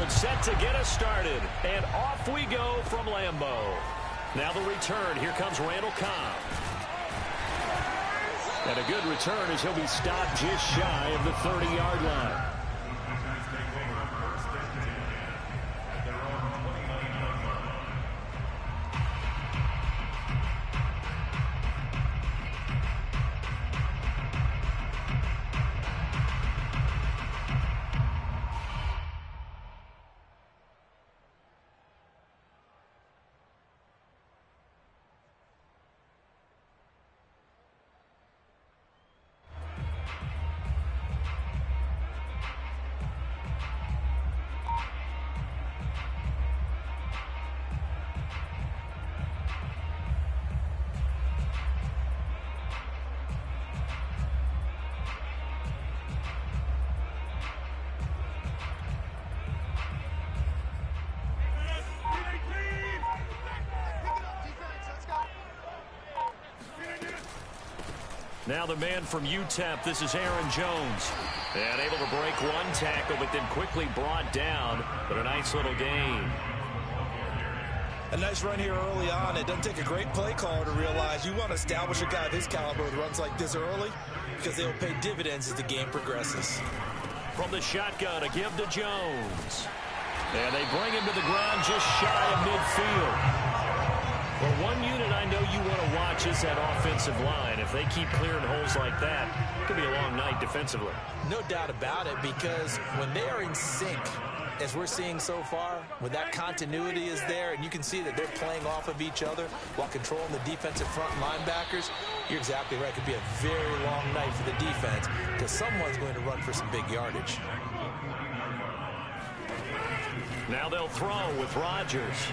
down, set to get us started. And off we go from Lambeau. Now the return. Here comes Randall Cobb. And a good return as he'll be stopped just shy of the 30-yard line. Now the man from UTEP, this is Aaron Jones. And able to break one tackle, but then quickly brought down. But a nice little gain. A nice run here early on. It doesn't take a great play caller to realize you want to establish a guy of his caliber with runs like this early because they'll pay dividends as the game progresses. From the shotgun, a give to Jones. And they bring him to the ground just shy of midfield. Well, one unit I know you want to watch is that offensive line. If they keep clearing holes like that, it could be a long night defensively. No doubt about it, because when they are in sync, as we're seeing so far, when that continuity is there and you can see that they're playing off of each other while controlling the defensive front linebackers, you're exactly right. It could be a very long night for the defense because someone's going to run for some big yardage. Now they'll throw with Rodgers.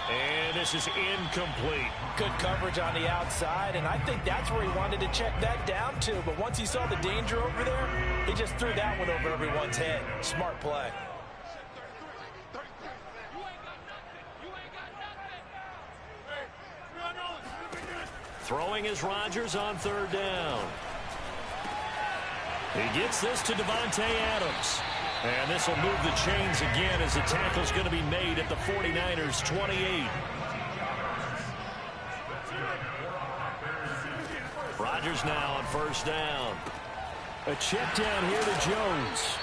And this is incomplete. Good coverage on the outside, and I think that's where he wanted to check that down to. But once he saw the danger over there, he just threw that one over everyone's head. Smart play. Throwing is Rodgers on third down. He gets this to Davante Adams. And this will move the chains again as the tackle's going to be made at the 49ers 28. Rodgers now on first down. A check down here to Jones.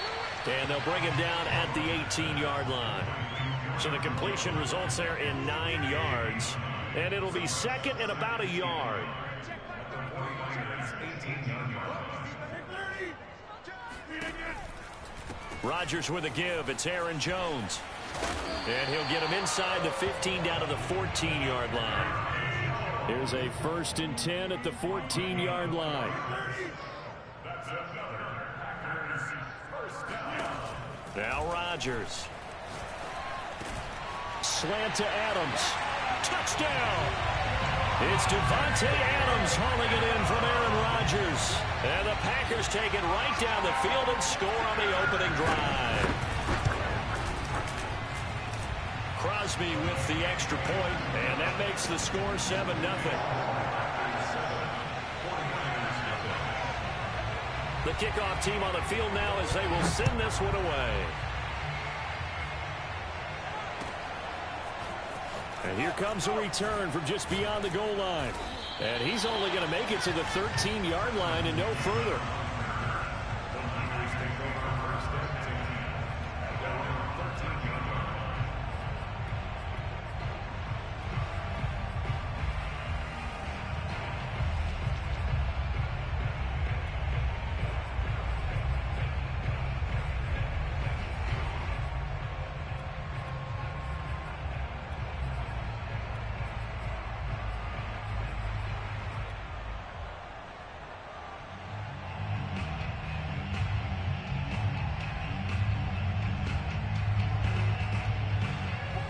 And they'll bring him down at the 18-yard line. So the completion results there in 9 yards. And it'll be second and about a yard. Rodgers with a give. It's Aaron Jones. And he'll get him inside the 15 down to the 14-yard line. Here's a 1st and 10 at the 14-yard line. Now Rodgers. Slant to Adams. Touchdown! It's Davante Adams hauling it in from Aaron Rodgers. And the Packers take it right down the field and score on the opening drive. Crosby with the extra point, and that makes the score 7-0. The kickoff team on the field now as they will send this one away. And here comes a return from just beyond the goal line. And he's only going to make it to the 13-yard line and no further.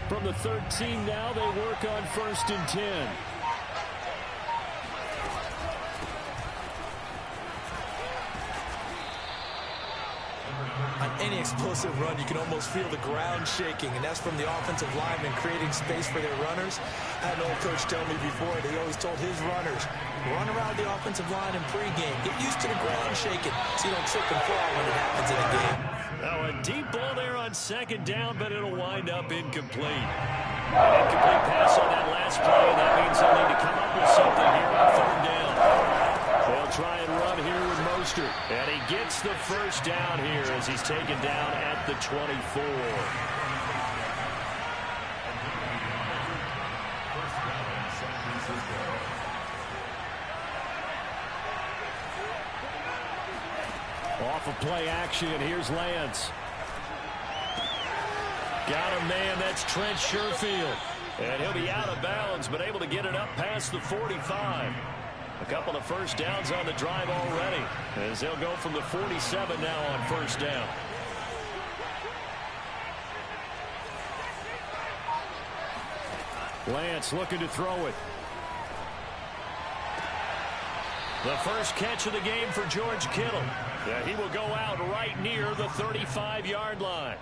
From the 13 now, they work on 1st and 10. On any explosive run. You can almost feel the ground shaking, and that's from the offensive linemen creating space for their runners. I had an old coach tell me before, that he always told his runners, run around the offensive line in pregame. Get used to the ground shaking so you don't trip and fall when it happens in a game. Now a deep ball there on second down, but it'll wind up incomplete. An incomplete pass on that last play. That means they'll need to come up with something here on third down. They'll try and run here with Mostert. And he gets the first down here as he's taken down at the 24. Off of play action, here's Lance. Got a man, that's Trent Sherfield. And he'll be out of bounds, but able to get it up past the 45. A couple of first downs on the drive already, as they'll go from the 47 now on first down. Lance looking to throw it. The first catch of the game for George Kittle. Yeah, he will go out right near the 35-yard line.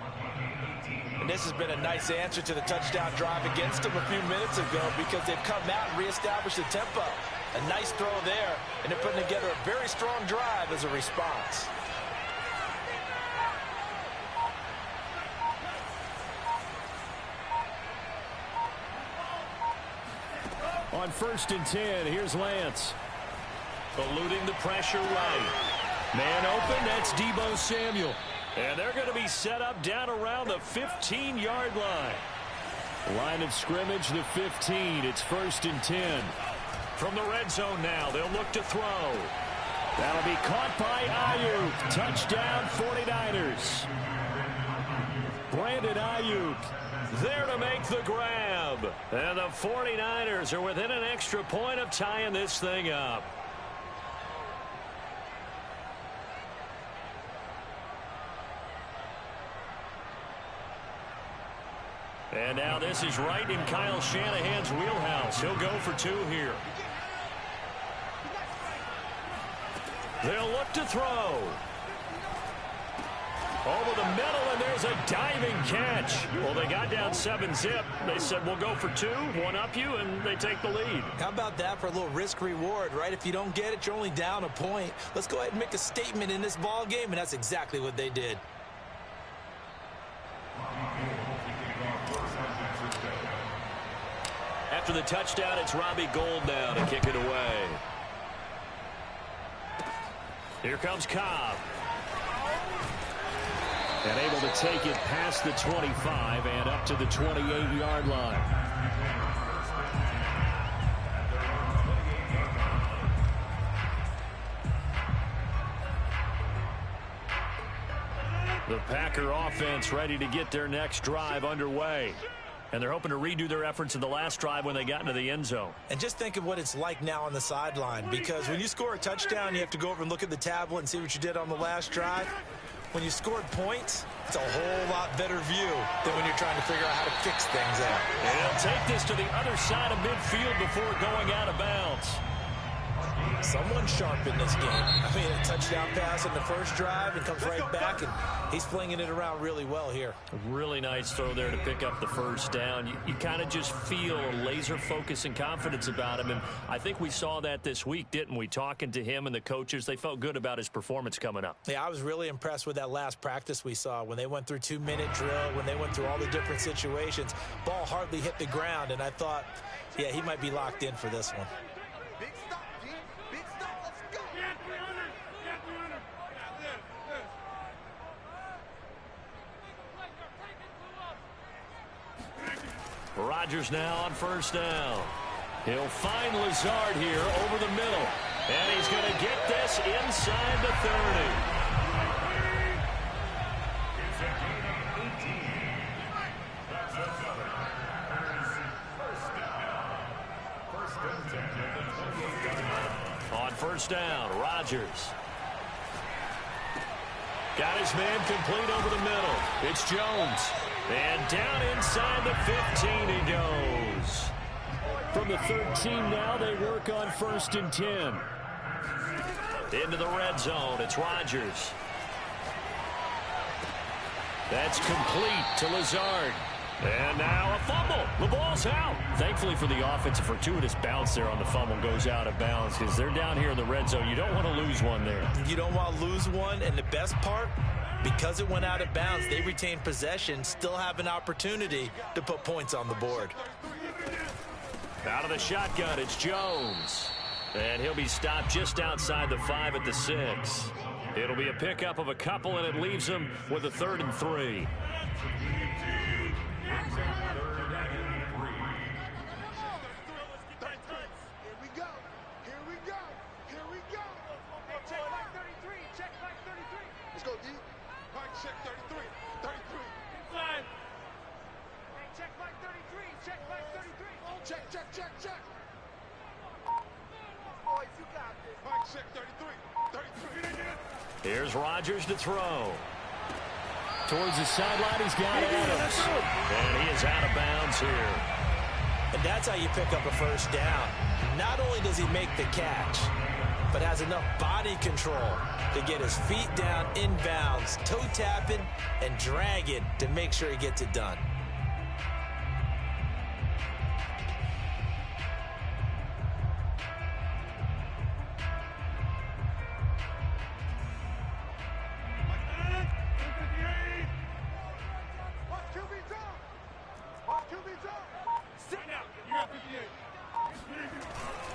And this has been a nice answer to the touchdown drive against them a few minutes ago, because they've come out and reestablished the tempo. A nice throw there, and they're putting together a very strong drive as a response. On 1st and 10, here's Lance. Eluding the pressure right. Man open, that's Deebo Samuel. And they're going to be set up down around the 15-yard line. Line of scrimmage, the 15. It's 1st and 10. From the red zone now, they'll look to throw. That'll be caught by Ayuk. Touchdown, 49ers. Brandon Ayuk there to make the grab. And the 49ers are within an extra point of tying this thing up. And now this is right in Kyle Shanahan's wheelhouse. He'll go for 2 here. They'll look to throw. Over the middle, and there's a diving catch. Well, they got down 7-zip. They said, we'll go for 2, one up you, and they take the lead. How about that for a little risk-reward, right? If you don't get it, you're only down a point. Let's go ahead and make a statement in this ball game, and that's exactly what they did. After the touchdown, it's Robbie Gould now to kick it away. Here comes Cobb. And able to take it past the 25 and up to the 28-yard line. The Packer offense ready to get their next drive underway. And they're hoping to redo their efforts in the last drive when they got into the end zone. And just think of what it's like now on the sideline, because when you score a touchdown, you have to go over and look at the tablet and see what you did on the last drive. When you scored points, it's a whole lot better view than when you're trying to figure out how to fix things out. And he'll take this to the other side of midfield before going out of bounds. Someone sharp in this game. I mean, a touchdown pass on the first drive and comes right back, and he's flinging it around really well here. A really nice throw there to pick up the first down. You kind of just feel a laser focus and confidence about him, and I think we saw that this week, didn't we? Talking to him and the coaches, they felt good about his performance coming up. Yeah, I was really impressed with that last practice we saw when they went through 2-minute drill, when they went through all the different situations. Ball hardly hit the ground, and I thought, yeah, he might be locked in for this one. Rodgers now on first down. He'll find Lazard here over the middle. And he's going to get this inside the 30. On first down, Rodgers. Got his man complete over the middle. It's Jones. And down inside the 15 he goes. From the 13 now, they work on 1st and 10. Into the red zone, it's Rodgers. That's complete to Lazard. And now a fumble. The ball's out. Thankfully for the offense, a fortuitous bounce there on the fumble goes out of bounds because they're down here in the red zone. You don't want to lose one there. You don't want to lose one, and the best part, because it went out of bounds, they retained possession, still have an opportunity to put points on the board. Out of the shotgun, it's Jones. And he'll be stopped just outside the 5 at the 6. It'll be a pickup of a couple, and it leaves him with a 3rd and 3. Here's Rodgers to throw. Towards the sideline, he's got Adams. And he is out of bounds here. And that's how you pick up a first down. Not only does he make the catch, but has enough body control to get his feet down inbounds, toe tapping, and dragging to make sure he gets it done.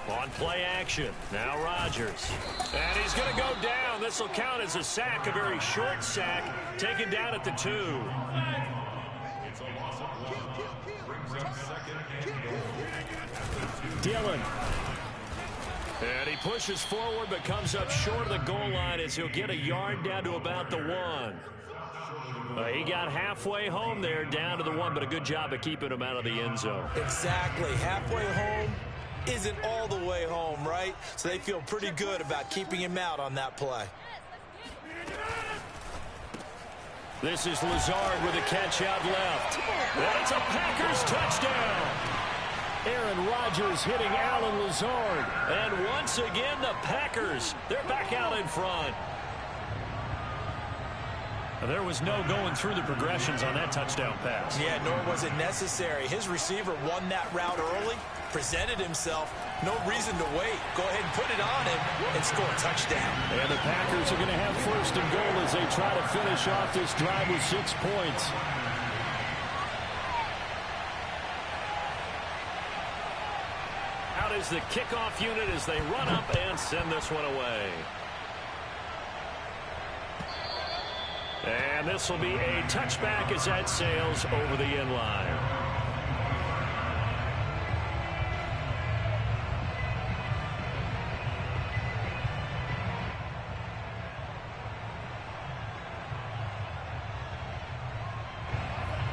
On play action, now Rodgers. And he's going to go down. This will count as a sack, a very short sack, taken down at the 2. Dillon. And he pushes forward but comes up short of the goal line as he'll get a yard down to about the 1. He got halfway home there, down to the 1, but a good job of keeping him out of the end zone. Exactly. Halfway home isn't all the way home, right? So they feel pretty good about keeping him out on that play. This is Lazard with a catch out left. And it's a Packers touchdown. Aaron Rodgers hitting Allen Lazard. And once again, the Packers, they're back out in front. There was no going through the progressions on that touchdown pass. Yeah, nor was it necessary. His receiver won that route early, presented himself. No reason to wait. Go ahead and put it on him and score a touchdown. And the Packers are going to have 1st and goal as they try to finish off this drive with 6 points. Out is the kickoff unit as they run up and send this one away. And this will be a touchback as that sails over the end line.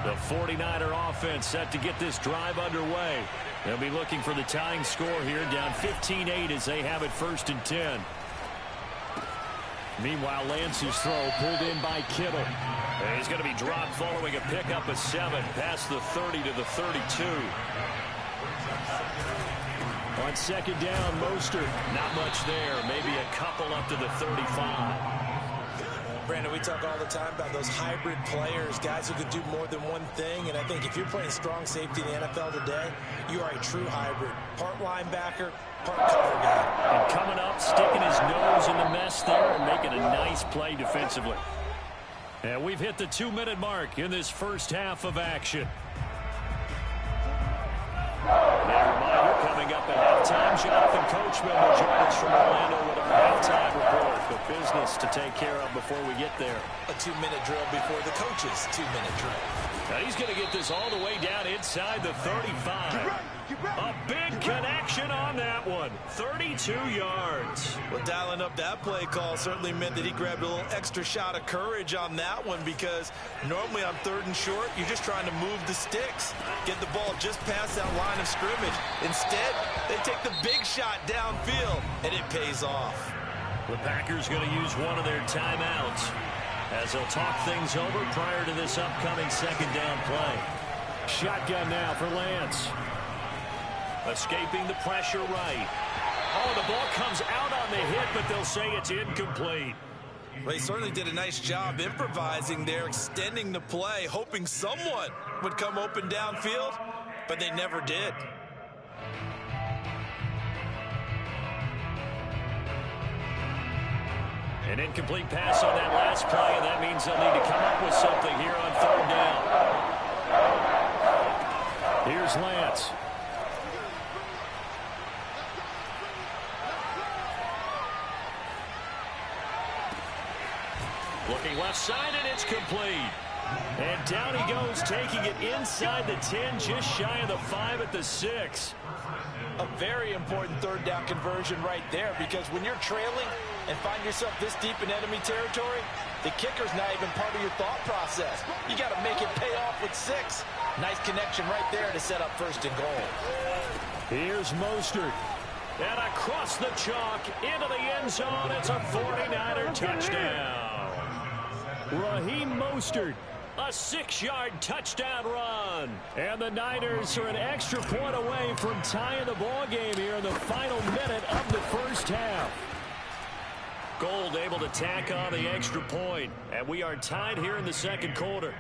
The 49er offense set to get this drive underway. They'll be looking for the tying score here, down 15-8 as they have it 1st and 10. Meanwhile, Lance's throw pulled in by Kittle. And he's going to be dropped following a pickup of 7 past the 30 to the 32. On 2nd down, Mostert. Not much there. Maybe a couple up to the 35. Brandon, we talk all the time about those hybrid players, guys who could do more than one thing. And I think if you're playing strong safety in the NFL today, you are a true hybrid. Part linebacker, part cover guy. And coming up, sticking his nose in the mess there and making a nice play defensively. And we've hit the 2-minute mark in this first half of action. And a reminder, coming up at halftime, Jonathan Coachman will join us from Orlando with a halftime report. The business to take care of before we get there. A 2-minute drill before the coach's 2-minute drill. Now he's going to get this all the way down inside the 35. A big connection on that one. 32 yards. Well, dialing up that play call certainly meant that he grabbed a little extra shot of courage on that one, because normally on 3rd and short, you're just trying to move the sticks, get the ball just past that line of scrimmage. Instead, they take the big shot downfield, and it pays off. The Packers going to use one of their timeouts as they'll talk things over prior to this upcoming 2nd down play. Shotgun now for Lance. Escaping the pressure right. Oh, the ball comes out on the hit, but they'll say it's incomplete. Well, he certainly did a nice job improvising there, extending the play, hoping someone would come open downfield, but they never did. An incomplete pass on that last play, and that means they'll need to come up with something here on third down. Here's Lance. Looking left side, and it's complete. And down he goes, taking it inside the 10, just shy of the 5 at the 6. A very important third down conversion right there, because when you're trailing and find yourself this deep in enemy territory, the kicker's not even part of your thought process. You got to make it pay off with 6. Nice connection right there to set up first and goal. Here's Mostert. And across the chalk into the end zone. It's a 49er touchdown. Raheem Mostert, a 6-yard touchdown run. And the Niners are an extra point away from tying the ball game here in the final minute of the first half. Gold able to tack on the extra point, and we are tied here in the second quarter.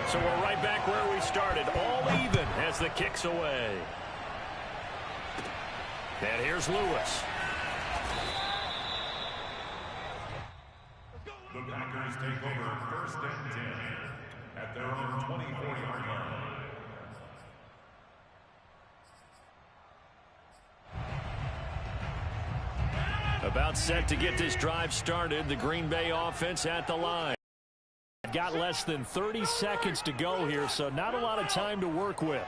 So we're right back where we started, all even as the kick's away. And here's Lewis. The Packers take over first and 10 at their own 24-yard line. About set to get this drive started. The Green Bay offense at the line. Got less than 30 seconds to go here, so not a lot of time to work with.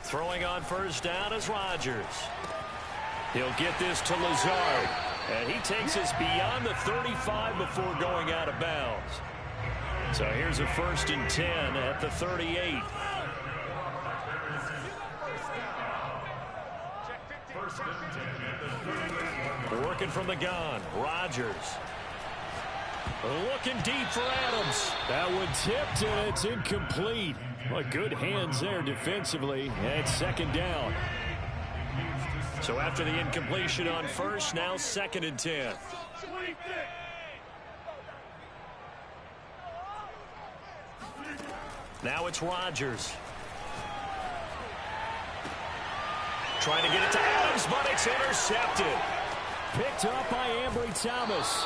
Throwing on first down is Rodgers. He'll get this to Lazard, and he takes us beyond the 35 before going out of bounds. So here's a 1st and 10 at the 38. Working from the gun, Rodgers. Looking deep for Adams. That one tipped, and it's incomplete. Well, good hands there defensively, and it's second down. So after the incompletion on first, now 2nd and 10. Now it's Rodgers. Trying to get it to Adams, but it's intercepted. Picked up by Ambry Thomas.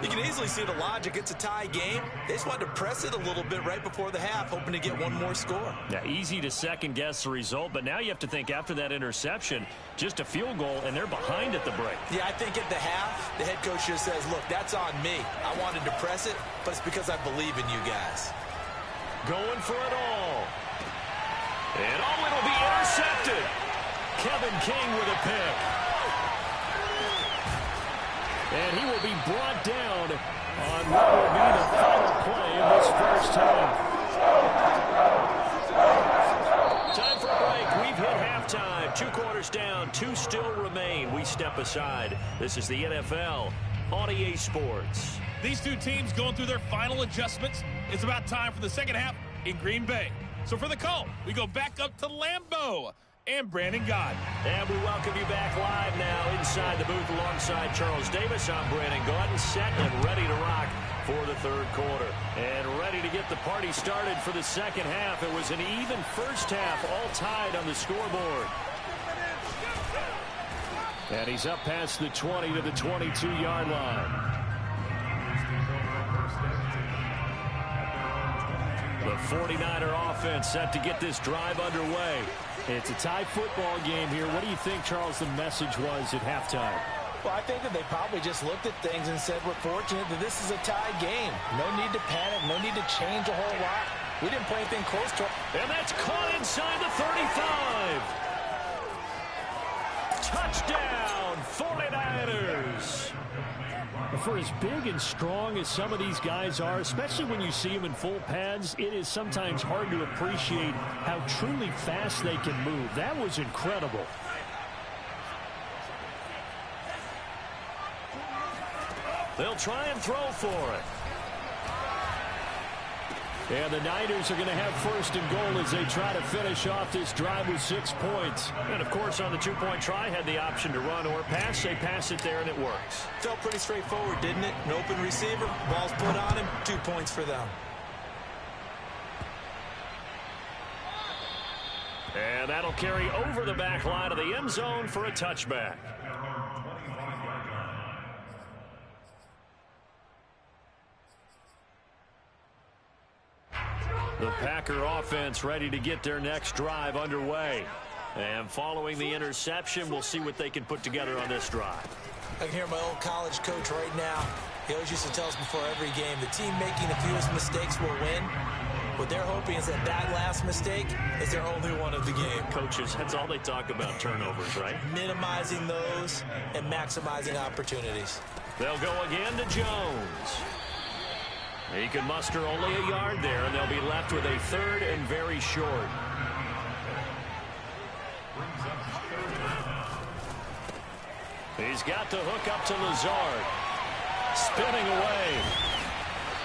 You can easily see the logic. It's a tie game. They just wanted to press it a little bit right before the half, hoping to get one more score. Yeah, easy to second-guess the result, but now you have to think after that interception, just a field goal, and they're behind at the break. Yeah, I think at the half, the head coach just says, look, that's on me. I wanted to press it, but it's because I believe in you guys. Going for it all. And it'll be intercepted. Kevin King with a pick. And he will be brought down on what will be the final play of this first half. Time for a break. We've hit halftime. 2 quarters down. 2 still remain. We step aside. This is the NFL on EA Sports. These two teams going through their final adjustments. It's about time for the second half in Green Bay. So for the call, we go back up to Lambeau and Brandon Gaudin. And we welcome you back live now inside the booth alongside Charles Davis. I'm Brandon Gaudin, set and ready to rock for the third quarter. And ready to get the party started for the second half. It was an even first half, all tied on the scoreboard. And he's up past the 20 to the 22-yard line. The 49er offense set to get this drive underway. It's a tie football game here. What do you think, Charles, the message was at halftime? Well, I think that they probably just looked at things and said, we're fortunate that this is a tie game. No need to panic. No need to change a whole lot. We didn't play anything close to it. And that's caught inside the 35. Touchdown, 49ers. For as big and strong as some of these guys are, especially when you see them in full pads, it is sometimes hard to appreciate how truly fast they can move. That was incredible. They'll try and throw for it. And the Niners are going to have first and goal as they try to finish off this drive with 6 points. And, of course, on the two-point try, had the option to run or pass. They pass it there, and it works. Felt pretty straightforward, didn't it? An open receiver, ball's put on him, 2 points for them. And that'll carry over the back line of the end zone for a touchback. The Packer offense ready to get their next drive underway. And following the interception, we'll see what they can put together on this drive. I can hear my old college coach right now. He always used to tell us before every game, the team making the fewest mistakes will win. What they're hoping is that last mistake is their only one of the game. Coaches, that's all they talk about, turnovers, right? Minimizing those and maximizing opportunities. They'll go again to Jones. He can muster only a yard there, and they'll be left with a third and very short. He's got the hook up to Lazard. Spinning away.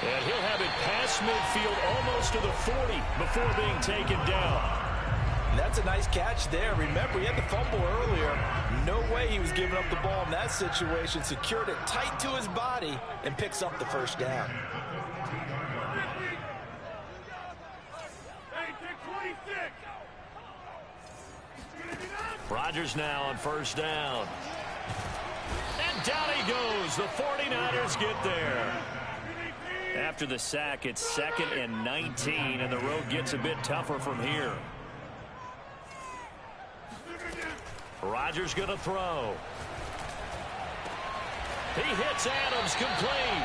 And he'll have it past midfield almost to the 40 before being taken down. That's a nice catch there. Remember, he had the fumble earlier. No way he was giving up the ball in that situation. Secured it tight to his body and picks up the first down. Rodgers now on first down. And down he goes. The 49ers get there. After the sack, it's 2nd and 19, and the road gets a bit tougher from here. Rodgers going to throw. He hits Adams complete.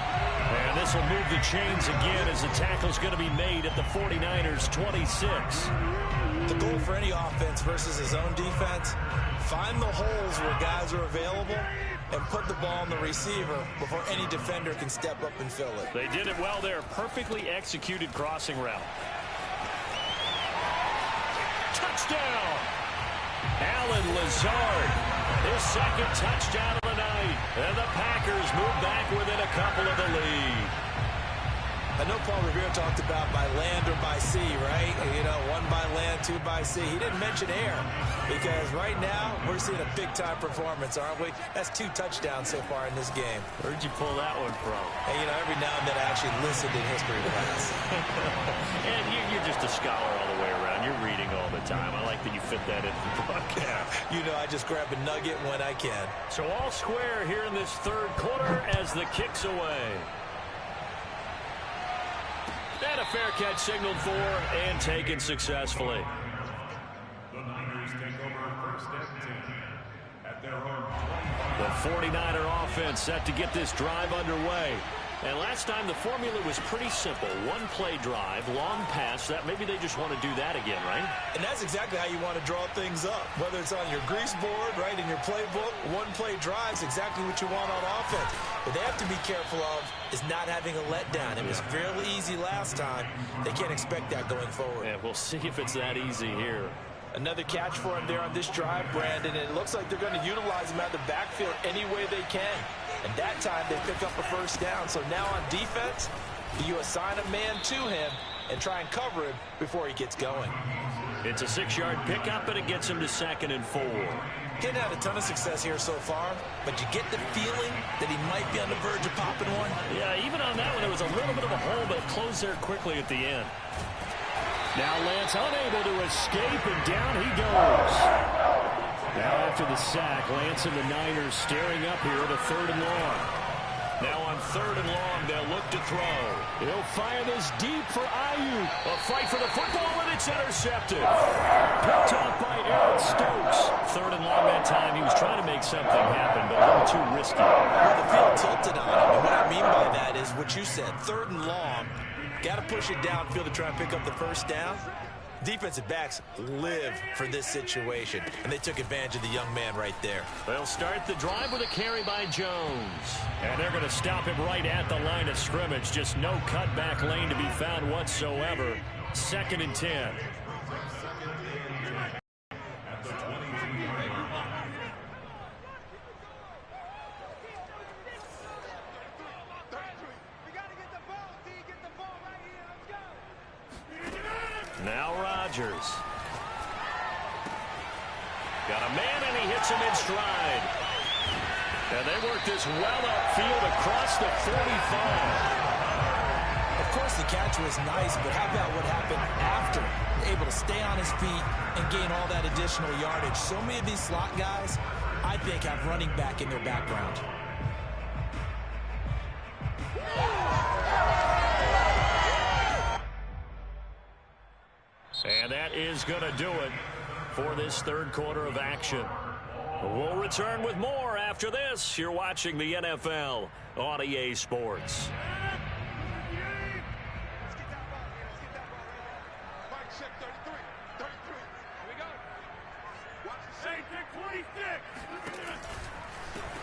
And this will move the chains again as the tackle's going to be made at the 49ers 26. The goal for any offense versus his own defense, find the holes where guys are available and put the ball on the receiver before any defender can step up and fill it. They did it well there. Perfectly executed crossing route. Touchdown! Allen Lazard, his second touchdown of the night. And the Packers move back within a couple of the lead. I know Paul Revere talked about by land or by sea, right? You know, 1 by land, 2 by sea. He didn't mention air because right now we're seeing a big-time performance, aren't we? That's 2 touchdowns so far in this game. Where'd you pull that one from? And, you know, every now and then I actually listened in history class. And you're just a scholar all the way around. You're reading all the time. I like that you fit that into the broadcast. You know, I just grab a nugget when I can. So all square here in this third quarter as the kick's away. And a fair catch signaled for and taken successfully. The Niners take over 1st and 10 at their own 25. The 49er offense set to get this drive underway. And last time the formula was pretty simple. 1-play drive, long pass. That maybe they just want to do that again, right? And that's exactly how you want to draw things up. Whether it's on your grease board, right, in your playbook, 1-play drive is exactly what you want on offense. What they have to be careful of is not having a letdown. It was fairly easy last time. They can't expect that going forward. Yeah, we'll see if it's that easy here. Another catch for him there on this drive, Brandon. And it looks like they're going to utilize him out of the backfield any way they can. And that time they pick up a first down. So now on defense, you assign a man to him and try and cover him before he gets going. It's a 6-yard pickup, and it gets him to 2nd and 4. He hadn't had a ton of success here so far, but you get the feeling that he might be on the verge of popping one. Yeah, even on that one, there was a little bit of a hole, but it closed there quickly at the end. Now Lance unable to escape, and down he goes. Now after the sack, Lance and the Niners staring up here at a 3rd and long. Now on 3rd and long, they'll look to throw. He'll fire this deep for Ayuk. A fight for the football, and it's intercepted. Picked off by Aaron Stokes. 3rd and long that time. He was trying to make something happen, but a little too risky. Well, the field tilted on him, and what I mean by that is what you said. 3rd and long, got to push it downfield to try and pick up the first down. Defensive backs live for this situation, and they took advantage of the young man right there. They'll start the drive with a carry by Jones. And they're going to stop him right at the line of scrimmage. Just no cutback lane to be found whatsoever. 2nd and 10. At the 22-yard line. Now Rodgers. Got a man, and he hits him in stride. And they work this well upfield across the 45. Of course, the catch was nice, but how about what happened after? Able to stay on his feet and gain all that additional yardage. So many of these slot guys, I think, have running back in their background. And that is going to do it for this third quarter of action. We'll return with more after this. You're watching the NFL on EA Sports.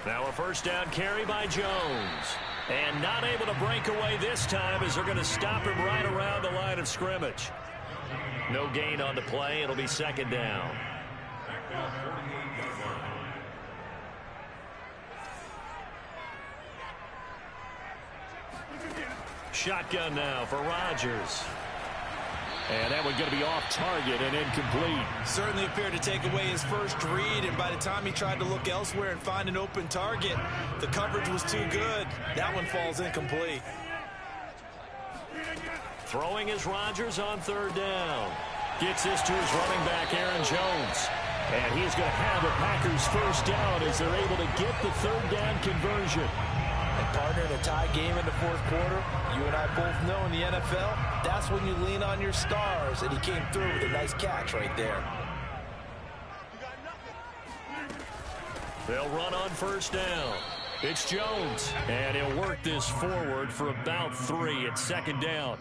Now a first down carry by Jones. And not able to break away this time as they're going to stop him right around the line of scrimmage. No gain on the play. It'll be second down. Shotgun now for Rodgers. And that one's going to be off target and incomplete. Certainly appeared to take away his first read, and by the time he tried to look elsewhere and find an open target, the coverage was too good. That one falls incomplete. Throwing is Rodgers on third down. Gets this to his running back, Aaron Jones. And he's going to have the Packers first down as they're able to get the third down conversion. And partner, in a tie game in the fourth quarter, you and I both know in the NFL, that's when you lean on your stars, and he came through with a nice catch right there. They'll run on first down. It's Jones, and he'll work this forward for about 3. It's second down.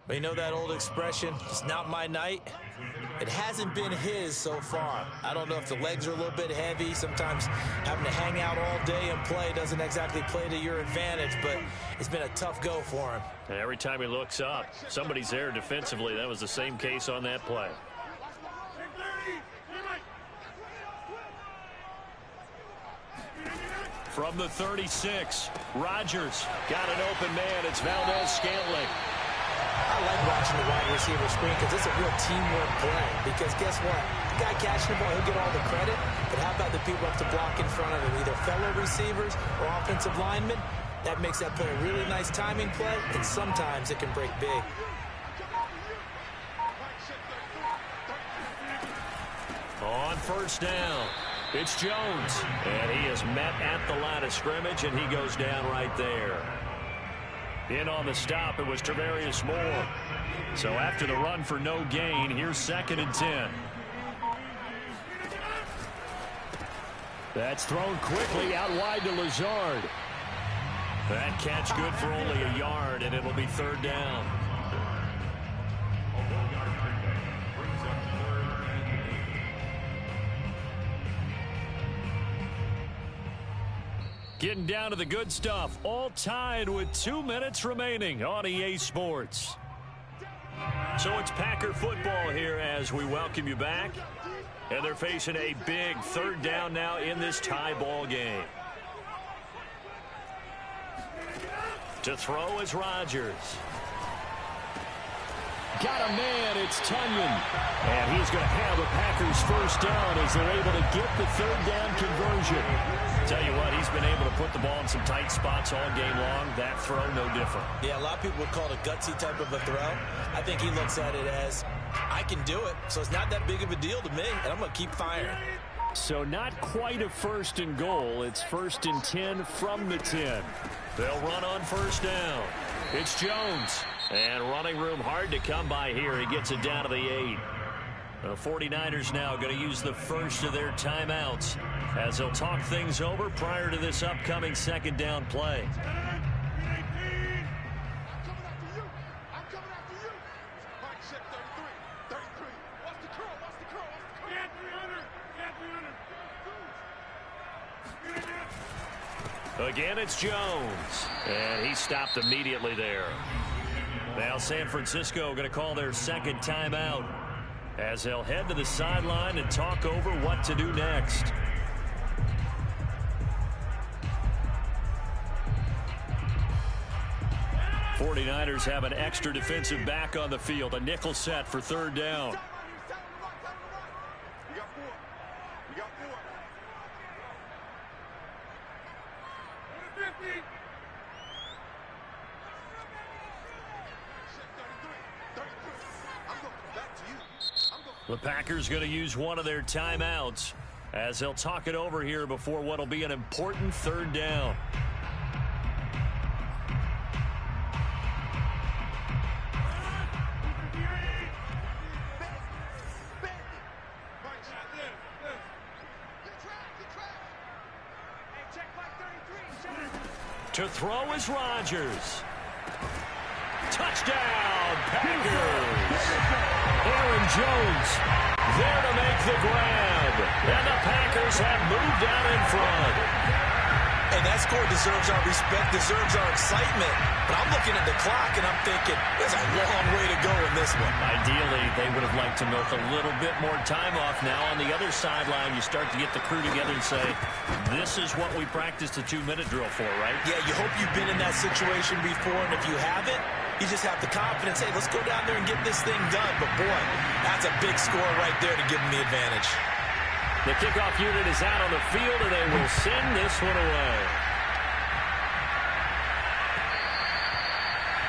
But you know that old expression, it's not my night? It hasn't been his so far. I don't know if the legs are a little bit heavy. Sometimes having to hang out all day and play doesn't exactly play to your advantage, but it's been a tough go for him. And every time he looks up, somebody's there defensively. That was the same case on that play. From the 36, Rodgers got an open man. It's Valdes-Scantling. I like watching the wide receiver screen because it's a real teamwork play. Because guess what? The guy catching the ball, he'll get all the credit. But how about the people up to block in front of him, either fellow receivers or offensive linemen? That makes that play a really nice timing play, and sometimes it can break big. On first down, it's Jones. And he is met at the line of scrimmage, and he goes down right there. In on the stop, it was Tarvarius Moore. So after the run for no gain, here's 2nd and 10. That's thrown quickly out wide to Lazard. That catch good for only a yard, and it'll be third down. Getting down to the good stuff, all tied with 2 minutes remaining on EA Sports. So it's Packer football here as we welcome you back. And they're facing a big third down now in this tie ball game. To throw is Rodgers. Got a man, it's Tunyon. And he's going to have the Packers first down as they're able to get the third down conversion. Tell you what, he's been able to put the ball in some tight spots all game long. That throw, no different. Yeah, a lot of people would call it a gutsy type of a throw. I think he looks at it as, I can do it, so it's not that big of a deal to me, and I'm going to keep firing. So not quite a 1st and goal. It's 1st and 10 from the 10. They'll run on first down. It's Jones. And running room hard to come by here. He gets it down to the 8. The 49ers now going to use the first of their timeouts as they'll talk things over prior to this upcoming 2nd down play. Again, it's Jones. And he stopped immediately there. Now San Francisco going to call their 2nd timeout as they'll head to the sideline and talk over what to do next. 49ers have an extra defensive back on the field. A nickel set for third down. The Packers going to use one of their timeouts as they'll talk it over here before what will be an important third down. To throw is Rodgers. Touchdown, Packers! Aaron Jones there to make the grab. And the Packers have moved out in front. And that score deserves our respect, deserves our excitement. But I'm looking at the clock, and I'm thinking, there's a long way to go in this one. Ideally, they would have liked to milk a little bit more time off. Now, on the other sideline, you start to get the crew together and say, this is what we practiced a 2-minute drill for, right? Yeah, you hope you've been in that situation before, and if you haven't, you just have the confidence, hey, let's go down there and get this thing done. But, boy, that's a big score right there to give them the advantage. The kickoff unit is out on the field, and they will send this one away.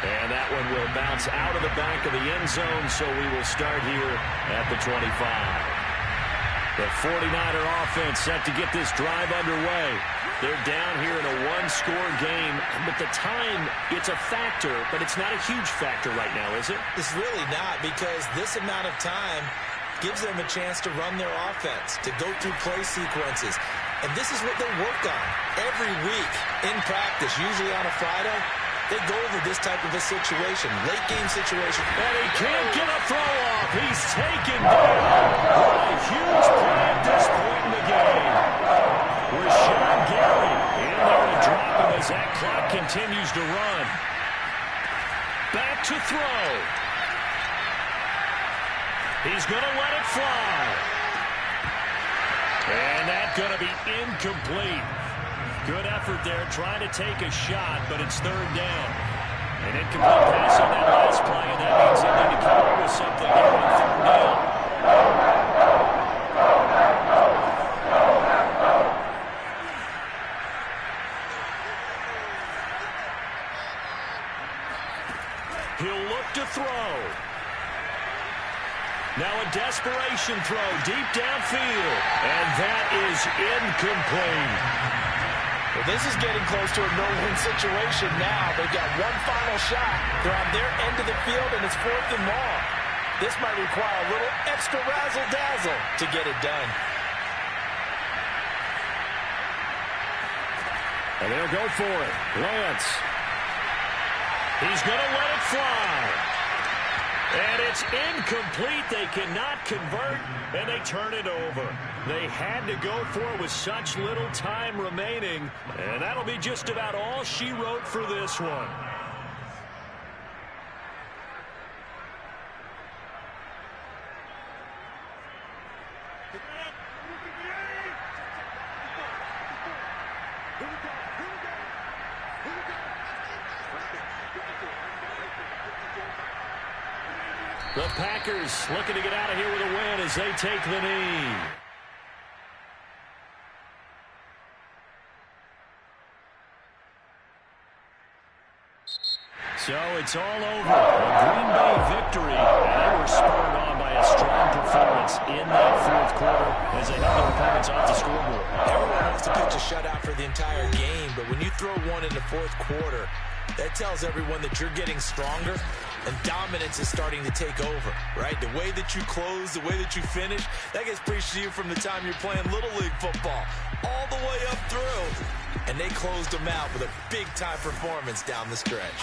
And that one will bounce out of the back of the end zone, so we will start here at the 25. The 49er offense set to get this drive underway. They're down here in a one-score game, but the time, it's a factor, but it's not a huge factor right now, is it? It's really not, because this amount of time gives them a chance to run their offense, to go through play sequences. And this is what they work on every week in practice, usually on a Friday. They go over this type of a situation, late game situation. And he can't get a throw off. He's taken down. What a huge play at this point in the game. Rashawn Gary in there to drop him as that clock continues to run. Back to throw. He's going to let it fly. And that's going to be incomplete. Good effort there, trying to take a shot, but it's third down. An incomplete pass on that last play, and that means they need to come up with something here on third down. He'll look to throw. Now a desperation throw deep downfield, and that is incomplete. Well, this is getting close to a no-win situation now. They've got one final shot. They're on their end of the field, and it's 4th and long. This might require a little extra razzle-dazzle to get it done. And they'll go for it. Lance. He's going to let it fly. And it's incomplete. They cannot convert, and they turn it over. They had to go for it with such little time remaining, and that'll be just about all she wrote for this one. The Packers looking to get out of here with a win as they take the knee. So it's all over. A Green Bay victory. And they were spurred on by a strong performance in that fourth quarter as they held their opponents off the scoreboard. Everyone wants to pitch a shutout for the entire game, but when you throw one in the fourth quarter, that tells everyone that you're getting stronger and dominance is starting to take over, right? The way that you close, the way that you finish, that gets preached to you from the time you're playing Little League football all the way up through. And they closed them out with a big-time performance down the stretch.